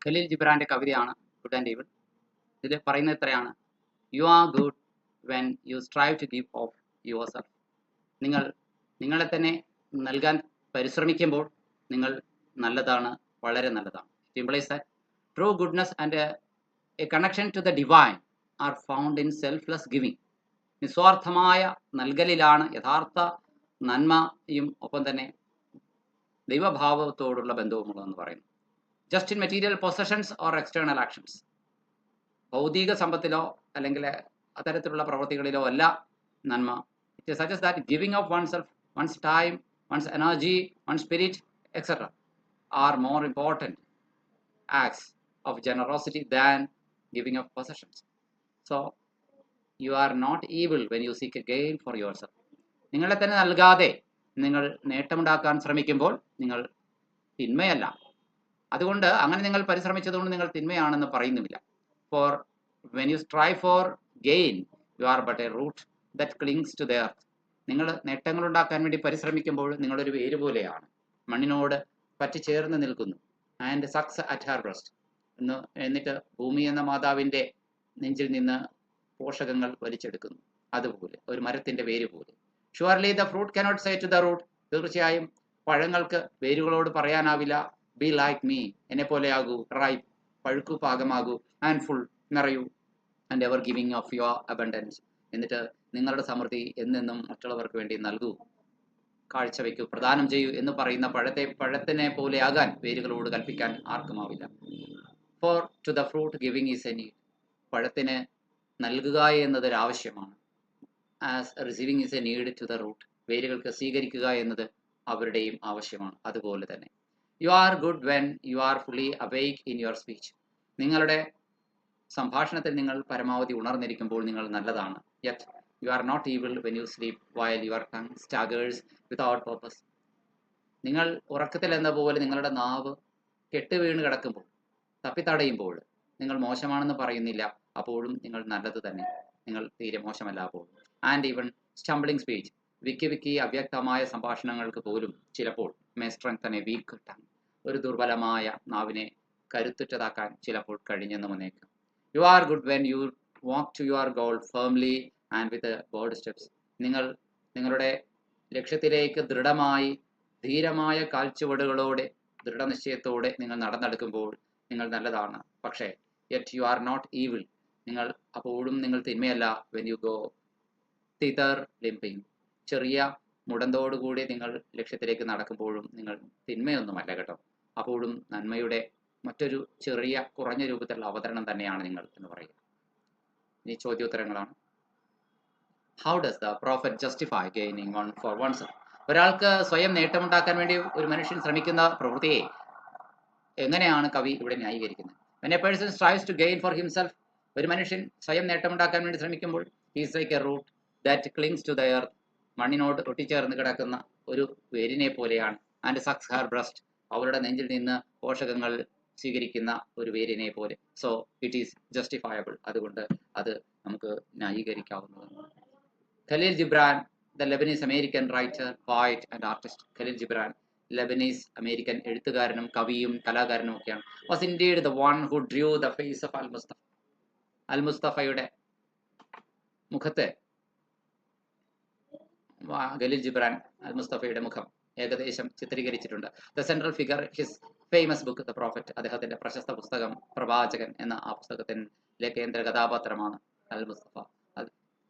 ഖലീൽ ജിബ്രാന്റെ കവിതയാണ് good and evil. ഇതിൽ പറയുന്നത് എത്രയാണ്? You are good when you strive to give of your self. നിങ്ങൾ നിങ്ങളെ തന്നെ നൽകാൻ പരിശ്രമിക്കുമ്പോൾ നിങ്ങൾ നല്ലതാണ്, വളരെ നല്ലതാണ്. It implies that true goodness and a connection to the divine are found in selfless giving. നിസ്വാർത്ഥമായ നൽകലിലാണ് യഥാർത്ഥ നന്മയും ഒപ്പം തന്നെ ദൈവഭാവത്തോടുള്ള ബന്ധവുമുള്ളതെന്ന് പറയുന്നു. Just in material possessions or external actions. ഭൗതിക സമ്പത്തിലോ അല്ലെങ്കിൽ അത്തരത്തിലുള്ള പ്രവൃത്തികളിലോ അല്ല നന്മ. It suggest that giving of one self, once time, one's energy, one spirit etcetera are more important acts of generosity than giving of possessions. So you are not evil when you seek a gain for yourself. നിങ്ങളെ തന്നെ നൽകാതെ നിങ്ങൾ നേട്ടമുണ്ടാക്കാൻ ശ്രമിക്കുമ്പോൾ നിങ്ങൾ തിന്മയല്ല. അതുകൊണ്ട് അങ്ങനെ നിങ്ങൾ പരിശ്രമിച്ചതുകൊണ്ട് നിങ്ങൾ തിന്മയാണെന്ന് പറയുന്നുമില്ല. For when you strive for gain you are but a root that clings to the earth. നിങ്ങൾ നേട്ടങ്ങൾ ഉണ്ടാക്കാൻ വേണ്ടി പരിശ്രമിക്കുമ്പോൾ നിങ്ങളൊരു വേര് പോലെയാണ്, മണ്ണിനോട് പറ്റിച്ചേർന്ന് നിൽക്കുന്നു. And sucks at Har breast. എന്നിട്ട് ഭൂമി എന്ന മാതാവിൻ്റെ നെഞ്ചിൽ നിന്ന് പോഷകങ്ങൾ വലിച്ചെടുക്കുന്നു. അതുപോലെ ഒരു മരത്തിൻ്റെ വേര് പോലെ. Surely the fruit cannot say to the root. തീർച്ചയായും പഴങ്ങൾക്ക് വേരുകളോട് പറയാനാവില്ല ബി ലൈക്ക് മീ, എന്നെ പോലെയാകൂ, റൈപ്പ്, പഴുക്കു പാകമാകൂ, ആൻഡ് ഫുൾ, നിറയൂ, and ever giving of your abundance. എന്നിട്ട് നിങ്ങളുടെ സമൃദ്ധി എന്നെന്നും മറ്റുള്ളവർക്ക് വേണ്ടി നൽകൂ, കാഴ്ചവെക്കൂ, പ്രദാനം ചെയ്യൂ എന്ന് പറയുന്ന പഴത്തിനെ പോലെയാകാൻ വേരുകളോട് കൽപ്പിക്കാൻ ആർക്കുമാവില്ല. For to the fruit giving is a need. പഴത്തിന് നൽകുക എന്നതൊരു ആവശ്യമാണ്. As receiving is a need to the root. വേരുകൾക്ക് സ്വീകരിക്കുക എന്നത് അവരുടെയും ആവശ്യമാണ്. അതുപോലെ തന്നെ you are good when you are fully awake in your speech. നിങ്ങളുടെ സംഭാഷണത്തിൽ നിങ്ങൾ പരമാവധി ഉണർന്നിരിക്കുമ്പോൾ നിങ്ങൾ നല്ലതാണ്. Yet you are not evil when you sleep while your tongue staggers without purpose. നിങ്ങൾ ഉറക്കത്തിൽ എന്ന പോലെ നിങ്ങളുടെ നാവ് കെട്ടുവീണ് കിടക്കുമ്പോൾ, തപ്പിത്തടയുമ്പോൾ നിങ്ങൾ മോശമാണെന്ന് പറയുന്നില്ല, അപ്പോഴും നിങ്ങൾ നല്ലത് തന്നെ, നിങ്ങൾ തീരെ മോശമല്ല അപ്പോഴും. And even stumbling speech. വിക്കി അവ്യക്തമായ സംഭാഷണങ്ങൾക്ക് പോലും ചിലപ്പോൾ may strengthen a weak tongue. ഒരു ദുർബലമായ നാവിനെ കരുത്തുറ്റതാക്കാൻ ചിലപ്പോൾ കഴിഞ്ഞെന്ന് വന്നേക്കും. You are good when you walk to your goal firmly and with bold steps. നിങ്ങൾ നിങ്ങളുടെ ലക്ഷ്യത്തിലേക്ക് ദൃഢമായി, ധീരമായ കാൽച്ചുവടുകളോടെ, ദൃഢനിശ്ചയത്തോടെ നിങ്ങൾ നടന്നെടുക്കുമ്പോൾ നിങ്ങൾ നല്ലതാണ്. പക്ഷേ yet you are not evil. നിങ്ങൾ അപ്പോഴും നിങ്ങൾ തിന്മയല്ല. When you go thither limping. ചെറിയ മുടന്തോടുകൂടി നിങ്ങൾ ലക്ഷ്യത്തിലേക്ക് നടക്കുമ്പോഴും നിങ്ങൾ തിന്മയൊന്നുമല്ല കേട്ടോ. അപ്പോഴും നന്മയുടെ മറ്റൊരു ചെറിയ കുറഞ്ഞ രൂപത്തിലുള്ള അവതരണം തന്നെയാണ് നിങ്ങൾ എന്ന് പറയുക. ഇനി ചോദ്യോത്തരങ്ങളാണ്. How does the prophet justify gaining one for oneself? ഒരാൾക്ക് സ്വയം നേട്ടമുണ്ടാക്കാൻ വേണ്ടി ഒരു മനുഷ്യൻ ശ്രമിക്കുന്ന പ്രവൃത്തിയെ എങ്ങനെയാണ് കവി ഇവിടെ ന്യായീകരിക്കുന്നത്? When a person strives to gain for himself, ഒരു മനുഷ്യൻ സ്വയം നേട്ടമുണ്ടാക്കാൻ വേണ്ടി ശ്രമിക്കുമ്പോൾ he is like a root that clings to the earth. മണ്ണിനോട് ഒട്ടിച്ചേർന്ന് കിടക്കുന്ന ഒരു വേരിനെ പോലെയാണ്. And sucks her breast. അവരുടെ നെഞ്ചിൽ നിന്ന് പോഷകങ്ങൾ സ്വീകരിക്കുന്ന ഒരു വേരിനെ പോലെ. So it is justifiable. അതുകൊണ്ട് അത് നമുക്ക് ന്യായീകരിക്കാവുന്നതാണ്. Khalil Gibran, the Lebanese American writer, poet and artist. Khalil Gibran Lebanese American എഴുത്തുകാരനും കവിയും കലാകാരനും ഒക്കെയാണ്. Was indeed the one who drew the face of Al Mustafa. Al മുസ്തഫയുടെ മുഖത്തെ ഖലീൽ ജിബ്രാൻ അൽ മുസ്തഫയുടെ മുഖം ഏകദേശം ചിത്രീകരിച്ചിട്ടുണ്ട്. The central figure his famous book the prophet. അദ്ദേഹത്തിന്റെ പ്രശസ്ത പുസ്തകം പ്രവാചകൻ എന്ന ആ പുസ്തകത്തിലെ കേന്ദ്ര കഥാപാത്രമാണ് അൽ മുസ്തഫ.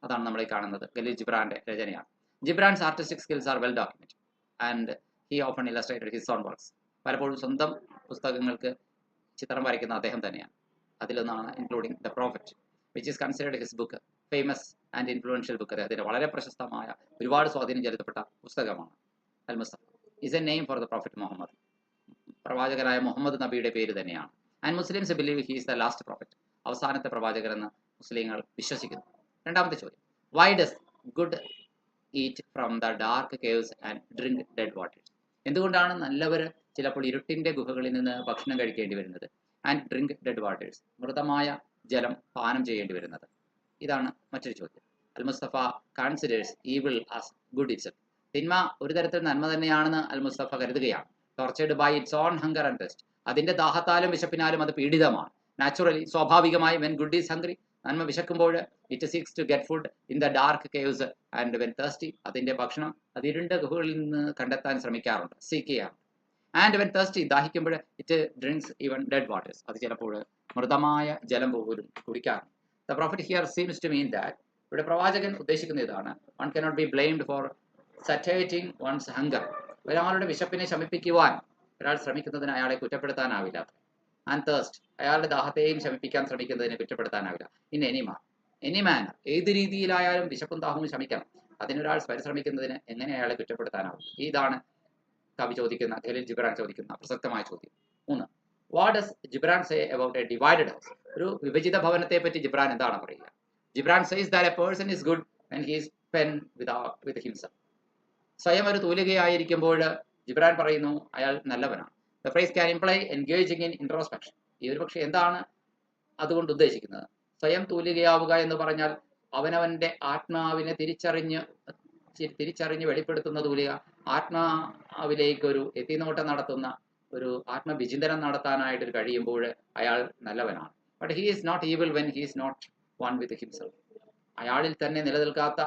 അതാണ് നമ്മൾ ഈ കാണുന്നത്. ഖലീൽ ജിബ്രാന്റെ രചനയാണ്. Gibran's artistic skills are well documented and he often illustrated his own works. പലപ്പോഴും സ്വന്തം പുസ്തകങ്ങൾക്ക് ചിത്രം വരയ്ക്കുന്ന അദ്ദേഹം തന്നെയാണ്. അതിലൊന്നാണ് including the Prophet, which is considered his book famous and influential book. അദ്ദേഹത്തിന്റെ വളരെ പ്രശസ്തമായ, ഒരുപാട് സ്വാധീനം ചെലുത്തപ്പെട്ട പുസ്തകമാണ് Al Mustafa. Is a name for the prophet Muhammad. പ്രവാചകനായ മുഹമ്മദ് നബിയുടെ പേര് തന്നെയാണ്. And Muslims believe he is the last prophet. അവസാനത്തെ പ്രവാചകരെന്ന് മുസ്ലിങ്ങൾ വിശ്വസിക്കുന്നു. രണ്ടാമത്തെ ചോദ്യം, why does good eat from the dark caves and drink dead waters? എന്തുകൊണ്ടാണ് നല്ലവർ ചിലപ്പോൾ ഇരുട്ടിന്റെ ഗുഹകളിൽ നിന്ന് ഭക്ഷണം കഴിക്കേണ്ടി വരുന്നത്? ആൻഡ് ഡ്രിങ്ക് ഡെഡ് വാട്ടേഴ്സ്, മൃതമായ ജലം പാനം ചെയ്യേണ്ടി വരുന്നത്? ഇതാണ് മറ്റൊരു ചോദ്യം. Al Mustafa considers evil as good itself. തിന്മ ഒരു തരത്തിൽ നന്മ തന്നെയാണെന്ന് അൽ മുസ്തഫ കരുതുകയാണ്. Tortured by its own hunger and thirst. അതിൻ്റെ ദാഹത്താലും വിശപ്പിനാലും അത് പീഡിതമാണ്. നാച്ചുറലി, സ്വാഭാവികമായി, വെൻ ഗുഡ് ഈസ് ഹംഗ്രി, നന്മ വിശക്കുമ്പോൾ it seeks to get food in the dark caves, and when thirsty, അതിൻ്റെ ഭക്ഷണം അത് ഇരുണ്ട ഗുഹകളിൽ നിന്ന് കണ്ടെത്താൻ ശ്രമിക്കാറുണ്ട്, സീക്ക് ചെയ്യാറുണ്ട്. ആൻഡ് വെൻ തേഴ്സ്റ്റി, ദാഹിക്കുമ്പോൾ it drinks even dead waters, അത് ചിലപ്പോൾ മൃതമായ ജലം പോലും കുടിക്കാറുണ്ട്. The prophet here seems to mean that, ഇവിടെ പ്രവാചകൻ ഉദ്ദേശിക്കുന്ന ഇതാണ്, one cannot be blamed for satiating one's hunger, ഒരാളുടെ വിശപ്പിനെ ശമിപ്പിക്കുവാൻ ഒരാൾ ശ്രമിക്കുന്നതിന് അയാളെ കുറ്റപ്പെടുത്താനാവില്ല. ആൻഡ് തേഴ്സ്റ്റ്, അയാളുടെ ദാഹത്തെയും ശമിപ്പിക്കാൻ ശ്രമിക്കുന്നതിന് കുറ്റപ്പെടുത്താനാവില്ല. ഇൻ എനി മാനർ, ഏത് രീതിയിലായാലും വിശപ്പും ദാഹവും ശമിക്കണം, അതിനൊരാൾ പരിശ്രമിക്കുന്നതിന് എങ്ങനെ അയാളെ കുറ്റപ്പെടുത്താനാവും? ഇതാണ് കവി ചോദിക്കുന്ന, ഖലീൽ ജിബ്രാൻ ചോദിക്കുന്ന പ്രസക്തമായ ചോദ്യം. 3. What does Gibran say about A divided house? ഒരു വിഭജിത ഭവനത്തെ പറ്റി ജിബ്രാൻ എന്താണ് പറയുക? Gibran says that A person is good when he is pen with himself. സ്വയം ഒരു തൂലികയായിരിക്കുമ്പോൾ ജിബ്രാൻ പറയുന്നു അയാൾ നല്ലവനാണ്. The phrase can imply engaging in introspection. ഈ ഒരു പക്ഷേ എന്താണ് അതുകൊണ്ട് ഉദ്ദേശിക്കുന്നത്? സ്വയം തൂലികയാവുക എന്ന് പറഞ്ഞാൽ അവനവന്റെ ആത്മാവിനെ തിരിച്ചറിഞ്ഞ് വെളിപ്പെടുത്തുന്ന തൂലിക, ആത്മാവിലേക്ക് ഒരു എത്തിനോട്ടം നടത്തുന്ന, ഒരു ആത്മവിചിന്തനം നടത്താനായിട്ട് കഴിയുമ്പോൾ അയാൾ നല്ലവനാണ്. But he is not evil when he is not one with himself. അയാളിൽ തന്നെ നിലനിൽക്കാത്ത,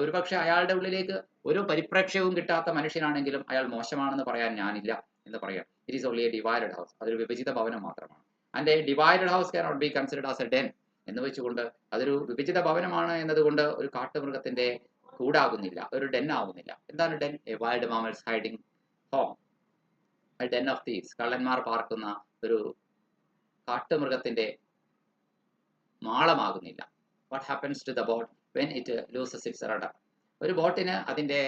ഒരുപക്ഷെ അയാളുടെ ഉള്ളിലേക്ക് ഒരു പരിപ്രേക്ഷ്യവും കിട്ടാത്ത മനുഷ്യനാണെങ്കിലും അയാൾ മോശമാണെന്ന് പറയാൻ ഞാനില്ല എന്ന് പറയാം. It is only a divided house, അതൊരു വിഭജിത ഭവനം മാത്രമാണ്. And a divided house can not be considered as a den എന്ന് വെച്ചുകൊണ്ട് അതൊരു വിഭജിത ഭവനമാണ് എന്നതുകൊണ്ട് ഒരു കാട്ടുമൃഗത്തിന്റെ കൂടാകുന്നില്ല, ഒരു ഡെൻ ആവുന്നില്ല. എന്താണ് den? A wild mammal's hiding home, a den of thieves, കള്ളന്മാർ പാർക്കുന്ന ഒരു കാട്ടുമൃഗത്തിന്റെ മാളമാകുന്നില്ല. What happens to the boat when it loses its rudder? ഒരു ബോട്ടിന് അതിന്റെ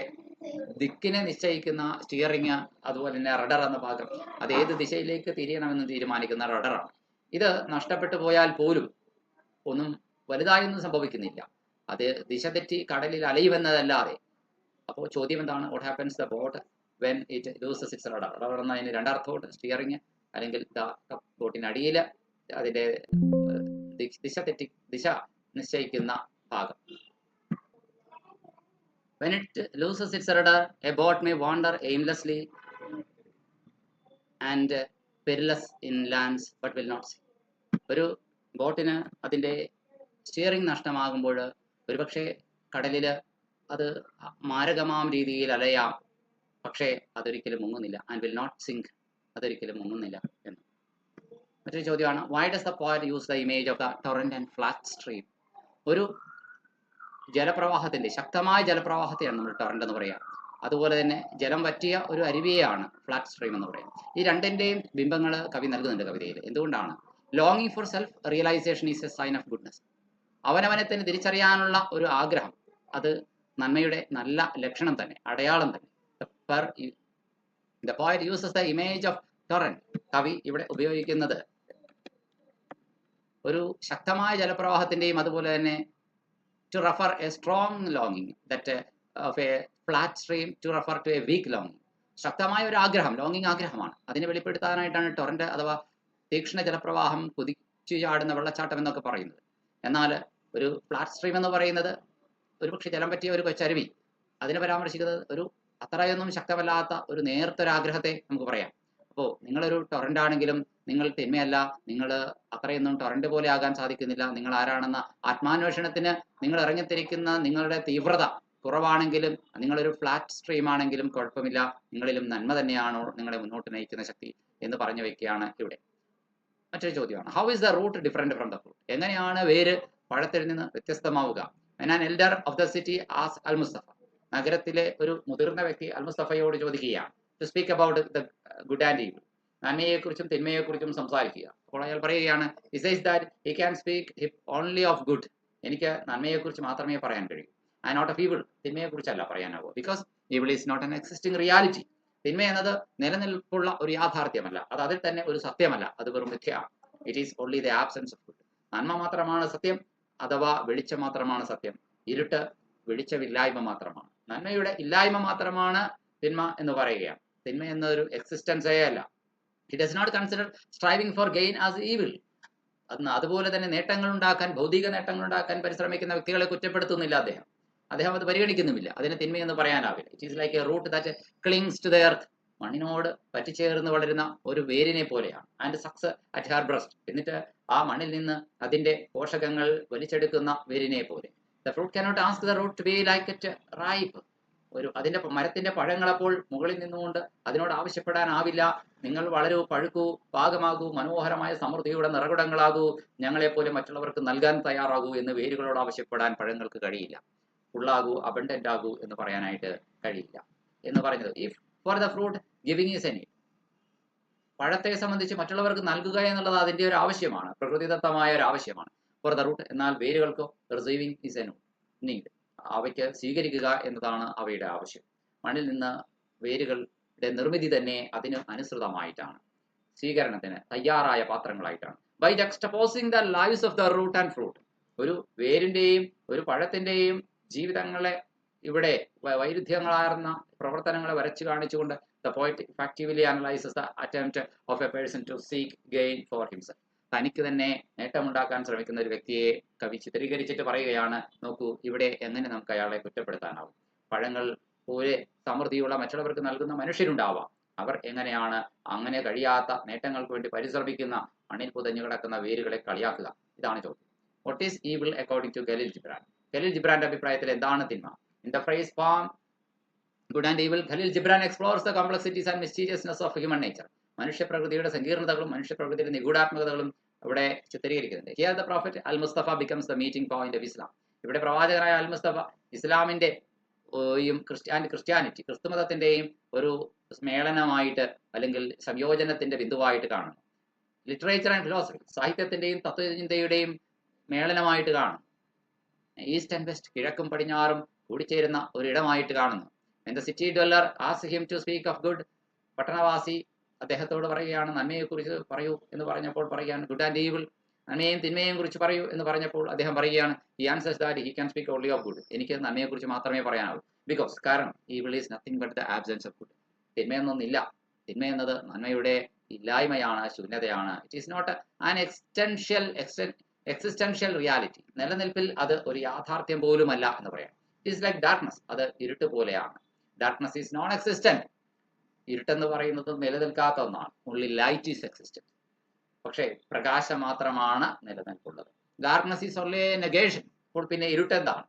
ദിക്കിനെ നിശ്ചയിക്കുന്ന സ്റ്റിയറിങ്, അതുപോലെ തന്നെ റഡർ എന്ന ഭാഗം, അത് ഏത് ദിശയിലേക്ക് തിരിയണമെന്ന് തീരുമാനിക്കുന്ന റഡറാണ്. ഇത് നഷ്ടപ്പെട്ടു പോയാൽ പോലും ഒന്നും വലുതായൊന്നും സംഭവിക്കുന്നില്ല, അത് ദിശ തെറ്റി കടലിൽ അലയുമെന്നതല്ലാതെ. അപ്പോൾ ചോദ്യം എന്താണ്? What happens the boat when it loses its rudder? Rudder എന്നതിന് രണ്ടർത്ഥമുണ്ട്, സ്റ്റിയറിങ് അല്ലെങ്കിൽ ബോട്ടിനടിയിൽ അതിന്റെ ദിശ നിശ്ചയിക്കുന്ന ഭാഗം. When it loses its rudder, a boat may wander aimlessly and perilous in lands but will not sink. ഒരു ബോട്ടിന് അതിൻ്റെ സ്റ്റിയറിംഗ് നഷ്ടമാകുമ്പോൾ ഒരുപക്ഷെ കടലിൽ അത് മാരകമാം രീതിയിൽ അലയാം, പക്ഷേ അതൊരിക്കലും മുങ്ങുന്നില്ല. ആൻഡ് വിൽ നോട്ട് സിങ്ക്, അതൊരിക്കലും മുങ്ങുന്നില്ല എന്ന്. മറ്റൊരു ചോദ്യമാണ്, why does the poet use the image of the torrent and flat stream? ഒരു ജലപ്രവാഹത്തിന്റെ, ശക്തമായ ജലപ്രവാഹത്തെയാണ് നമ്മൾ ടൊറന്റ് എന്ന് പറയാം. അതുപോലെ തന്നെ ജലം വറ്റിയ ഒരു അരുവിയെയാണ് ഫ്ലാറ്റ് സ്ട്രീം എന്ന് പറയാം. ഈ രണ്ടിന്റെയും ബിംബങ്ങൾ കവി നൽകുന്നുണ്ട് കവിതയിൽ. എന്തുകൊണ്ടാണ്? ലോങ്ങിങ് for self realization is a sign of goodness. അവനവനെ തന്നെ തിരിച്ചറിയാനുള്ള ഒരു ആഗ്രഹം, അത് നന്മയുടെ നല്ല ലക്ഷണം തന്നെ, അടയാളം തന്നെ. The poet uses the image of torrent. കവി ഇവിടെ ഉപയോഗിക്കുന്നത് ഒരു ശക്തമായ ജലപ്രവാഹത്തിന്റെയും അതുപോലെ തന്നെ to refer a strong longing, that of a flat stream to refer to a weak longing. ശക്തമായ ഒരു ആഗ്രഹം, ലോങ്ങിങ് ആഗ്രഹമാണ്. അതിനെ വെളിപ്പെടുത്താനായിട്ടാണ് ടൊറന്റ് അഥവാ തീക്ഷ്ണ ജലപ്രവാഹം, കുതിച്ചു ചാടുന്ന വെള്ളച്ചാട്ടം എന്നൊക്കെ പറയുന്നത്. എന്നാൽ ഒരു ഫ്ലാറ്റ് സ്ട്രീം എന്ന് പറയുന്നത് ഒരുപക്ഷെ ജലം പറ്റിയ ഒരു കൊച്ചരുവി, അതിനെ പരാമർശിക്കുന്നത് ഒരു അത്രയൊന്നും ശക്തമല്ലാത്ത ഒരു നേർത്തൊരാഗ്രഹത്തെ നമുക്ക് പറയാം. അപ്പോൾ നിങ്ങളൊരു ടൊറന്റ് ആണെങ്കിലും നിങ്ങൾ തിന്മയല്ല, നിങ്ങൾ അത്രയൊന്നും ടൊറന്റ് പോലെ ആകാൻ സാധിക്കുന്നില്ല. നിങ്ങൾ ആരാണെന്ന ആത്മാന്വേഷണത്തിന് നിങ്ങൾ ഇറങ്ങിത്തിരിക്കുന്ന നിങ്ങളുടെ തീവ്രത കുറവാണെങ്കിലും, നിങ്ങളൊരു ഫ്ലാറ്റ് സ്ട്രീം ആണെങ്കിലും കുഴപ്പമില്ല, നിങ്ങളിലും നന്മ തന്നെയാണോ നിങ്ങളെ മുന്നോട്ട് നയിക്കുന്ന ശക്തി എന്ന് പറഞ്ഞു വയ്ക്കുകയാണ് ഇവിടെ. മറ്റൊരു ചോദ്യമാണ്, how is the root different from the fruit? എങ്ങനെയാണ് വേര് പഴത്തിൽ നിന്ന് വ്യത്യസ്തമാവുക? An elder of the city ആസ് അൽ മുസ്തഫ. നഗരത്തിലെ ഒരു മുതിർന്ന വ്യക്തി അൽ മുസ്തഫയോട് ചോദിക്കുകയാണ്, to speak about the good and evil, നന്മയെക്കുറിച്ചും തിന്മയെക്കുറിച്ചും സംസാരിക്കുക. അപ്പോൾ അയാൾ പറയുകയാണ്, he says that he can speak only of good. എനിക്ക് നന്മയെക്കുറിച്ച് മാത്രമേ പറയാൻ കഴിയൂ. ആൻഡ് നോട്ട് ഓഫ് ഈവിൾ, തിന്മയെക്കുറിച്ചല്ല പറയാനാവൂ. Because evil is not an existing reality. തിന്മ എന്നത് നിലനിൽപ്പുള്ള ഒരു യാഥാർത്ഥ്യമല്ല, അത് അതിൽ തന്നെ ഒരു സത്യമല്ല, അത് വെറും മിഥ്യയാണ്. It is only the absence of good. നന്മ മാത്രമാണ് സത്യം, അഥവാ വെളിച്ചം മാത്രമാണ് സത്യം. ഇരുട്ട് വെളിച്ചമില്ലായ്മ മാത്രമാണ്. നന്മയുടെ ഇല്ലായ്മ മാത്രമാണ് തിന്മ എന്ന് പറയുകയാണ്. തിന്മ എന്നൊരു എക്സിസ്റ്റൻസേ അല്ല. He does not consider striving for gain as evil. അതുപോലെ തന്നെ നേട്ടങ്ങൾ ഉണ്ടാക്കാൻ, ഭൗതിക നേട്ടങ്ങൾ ഉണ്ടാക്കാൻ പരിശ്രമിക്കുന്ന വ്യക്തികളെ കുറ്റപ്പെടുത്തുന്നില്ല അദ്ദേഹം അത് പരിഗണിക്കുന്നുമില്ല. അതിനെ തിന്മയെന്ന് പറയാനാവില്ല. It is like a root that clings to the earth. മണ്ണിനോട് പറ്റിച്ചേർന്ന് വളരുന്ന ഒരു വേരിനെ പോലെയാണ്. And sucks at her breast, എന്നിട്ട് ആ മണ്ണിൽ നിന്ന് അതിന്റെ പോഷകങ്ങൾ വലിച്ചെടുക്കുന്ന വേരിനെ പോലെ. The fruit cannot ask the root to be like it ripe. അതിന്റെ മരത്തിന്റെ പഴങ്ങളപ്പോൾ മുകളിൽ നിന്നുകൊണ്ട് അതിനോട് ആവശ്യപ്പെടാനാവില്ല, നിങ്ങൾ വളരൂ, പഴുക്കൂ, പാകമാകൂ, മനോഹരമായ സമൃദ്ധിയുടെ നിറകുടങ്ങളാകൂ, ഞങ്ങളെപ്പോലെ മറ്റുള്ളവർക്ക് നൽകാൻ തയ്യാറാകൂ എന്ന് വേരുകളോട് ആവശ്യപ്പെടാൻ പഴങ്ങൾക്ക് കഴിയില്ല. ഫുള്ളാകൂ, അബണ്ടന്റ് ആകൂ എന്ന് പറയാനായിട്ട് കഴിയില്ല എന്ന് പറഞ്ഞത്. If for the fruit giving is a need, പഴത്തെ സംബന്ധിച്ച് മറ്റുള്ളവർക്ക് നൽകുക എന്നുള്ളത് അതിന്റെ ഒരു ആവശ്യമാണ്, പ്രകൃതിദത്തമായ ഒരു ആവശ്യമാണ്. ഫോർ ദ റൂട്ട്, എന്നാൽ വേരുകൾക്കോ റിസീവിംഗ് ഈസ് എ നീഡ്, അവയ്ക്ക് സ്വീകരിക്കുക എന്നതാണ് അവയുടെ ആവശ്യം. മണ്ണിൽ നിന്ന് വേരുകളുടെ നിർമ്മിതി തന്നെ അതിന് അനുസൃതമായിട്ടാണ്, സ്വീകരണത്തിന് തയ്യാറായ പാത്രങ്ങളായിട്ടാണ്. By juxtaposing the lives of the root and fruit, ഒരു വേരിന്റെയും ഒരു പഴത്തിന്റെയും ജീവിതങ്ങളെ ഇവിടെ വൈരുദ്ധ്യങ്ങളാർന്ന പ്രവർത്തനങ്ങളെ വരച്ചു കാണിച്ചുകൊണ്ട് the poet effectively analyses the attempt of a person to seek gain for himself. തനിക്ക് തന്നെ നേട്ടമുണ്ടാക്കാൻ ശ്രമിക്കുന്ന ഒരു വ്യക്തിയെ കവി ചിത്രീകരിച്ചിട്ട് പറയുകയാണ്, നോക്കൂ ഇവിടെ എങ്ങനെ നമുക്ക് അയാളെ കുറ്റപ്പെടുത്താനാവും. പഴങ്ങൾ പോലെ സമൃദ്ധിയുള്ള മറ്റുള്ളവർക്ക് നൽകുന്ന മനുഷ്യരുണ്ടാവാം, അവർ എങ്ങനെയാണ് അങ്ങനെ കഴിയാത്ത നേട്ടങ്ങൾക്ക് വേണ്ടി പരിശ്രമിക്കുന്ന മണ്ണിൽ പുതഞ്ഞു കിടക്കുന്ന വേരുകളെ കളിയാക്കുക? ഇതാണ് ചോദ്യം. What is evil according to Khalil Gibran? Khalil ജിബ്രാന്റെ അഭിപ്രായത്തിൽ എന്താണ് തിന്മ? In the phrase from good and evil, Khalil Gibran explores the complexities and mysteriousness of human nature. മനുഷ്യപ്രകൃതിയുടെ സങ്കീർണതകളും മനുഷ്യപ്രകൃതിയുടെ നിഗൂഢാത്മകതകളും ഇവിടെ ചിത്രീകരിക്കുന്നുണ്ട്. Here the prophet Al Mustafa becomes the meeting point of Islam. ഇവിടെ പ്രവാചകനായ അൽ മുസ്തഫ ഇസ്ലാമിന്റെ ക്രിസ്ത്യാനിറ്റി, ക്രിസ്തുമതത്തിന്റെയും ഒരു മേളനമായിട്ട് അല്ലെങ്കിൽ സംയോജനത്തിന്റെ ബിന്ദുവായിട്ട് കാണുന്നു. ലിറ്ററേച്ചർ ആൻഡ് ഫിലോസഫി, സാഹിത്യത്തിന്റെയും തത്വചിന്തയുടെയും മേളനമായിട്ട് കാണുന്നു. ഈസ്റ്റ് ആൻഡ് വെസ്റ്റ്, കിഴക്കും പടിഞ്ഞാറും കൂടിച്ചേരുന്ന ഒരിടമായിട്ട് കാണുന്നു. When the city dweller asked him to speak of good, പട്ടണവാസി അദ്ദേഹത്തോട് പറയുകയാണ് നന്മയെക്കുറിച്ച് പറയൂ എന്ന് പറഞ്ഞപ്പോൾ പറയുകയാണ് ഗുഡ് ആൻഡ് ഈവിൾ, നന്മയും തിന്മയെയും കുറിച്ച് പറയൂ എന്ന് പറഞ്ഞപ്പോൾ അദ്ദേഹം പറയുകയാണ് he answers that he can speak only of good, എനിക്ക് നന്മയെക്കുറിച്ച് മാത്രമേ പറയാനാവൂ. ബിക്കോസ്, കാരണം evil is nothing but the absence of good. തിന്മയൊന്നൊന്നില്ല, തിന്മ എന്നത് നന്മയുടെ ഇല്ലായ്മയാണ്, ശൂന്യതയാണ്. It is not an existential reality, നിലനിൽപ്പിൽ അത് ഒരു യാഥാർത്ഥ്യം പോലുമല്ല എന്ന് പറയാം. ഇറ്റ് ഈസ് ലൈക്ക് ഡാർക്ക്നെസ്, അത് ഇരുട്ട് പോലെയാണ്. ഡാർക്ക്നെസ് ഈസ് നോൺ എക്സിസ്റ്റന്റ്, ഇരുട്ടെന്ന് പറയുന്നത് നിലനിൽക്കാത്ത ഒന്നാണ്. ഓൺലി ലൈറ്റ് ഈസ് എക്സിസ്റ്റന്റ്, പക്ഷേ പ്രകാശം മാത്രമാണ് നിലനിൽപ്പുള്ളത്. Darkness is only a negation. അപ്പോൾ പിന്നെ ഇരുട്ടെന്താണ്?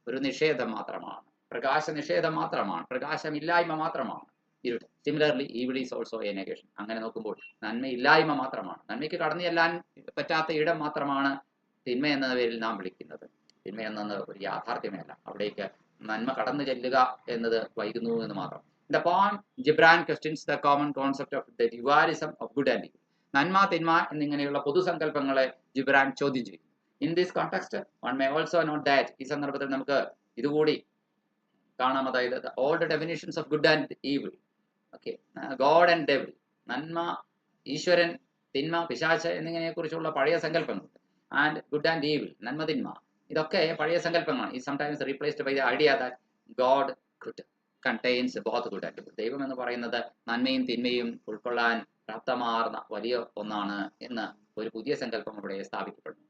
ഒരു നിഷേധം മാത്രമാണ്, പ്രകാശ നിഷേധം മാത്രമാണ്, പ്രകാശമില്ലായ്മ മാത്രമാണ് ഇരുട്ട്. Similarly evil is also A negation. അങ്ങനെ നോക്കുമ്പോൾ നന്മയില്ലായ്മ മാത്രമാണ്, നന്മയ്ക്ക് കടന്നു ചെല്ലാൻ പറ്റാത്ത ഇടം മാത്രമാണ് തിന്മ എന്ന പേരിൽ നാം വിളിക്കുന്നത്. തിന്മ എന്നത് ഒരു യാഥാർത്ഥ്യമേ അല്ല, അവിടേക്ക് നന്മ കടന്നു ചെല്ലുക എന്നത് വൈകുന്നു എന്ന് മാത്രം. The poem Gibran questions the common concept of the dualism of good and evil. നന്മ തിന്മ എന്നിങ്ങനെയുള്ള പൊതുസങ്കല്പങ്ങളെ ജിബ്രാൻ ചോദ്യം ചെയ്യും. In this context one may also note that, ഈ സന്ദർഭത്തിൽ നമുക്ക് ഇതുകൂടി കാണാം, അതായത് all the definitions of good and evil, okay, God and devil, നന്മ, ഈശ്വരൻ, തിന്മ, പിശാച് എന്നിങ്ങനെ കുറിച്ചുള്ള പഴയ സങ്കല്പങ്ങൾ, ആൻഡ് ഗുഡ് ആൻഡ് ഈവിൾ, നന്മ തിന്മ, ഇതൊക്കെ പഴയ സങ്കല്പങ്ങളാണ്. ഈ sometimes replaced by the idea that God could contains both good and evil. ദൈവം എന്ന് പറയുന്നത് നന്മയും തിന്മയും ഉൾക്കൊള്ളാൻ പ്രാപ്തമാർന്ന വലിയ ഒന്നാണ് എന്ന് ഒരു പുതിയ സങ്കല്പം ഇവിടെ സ്ഥാപിക്കപ്പെടുന്നു.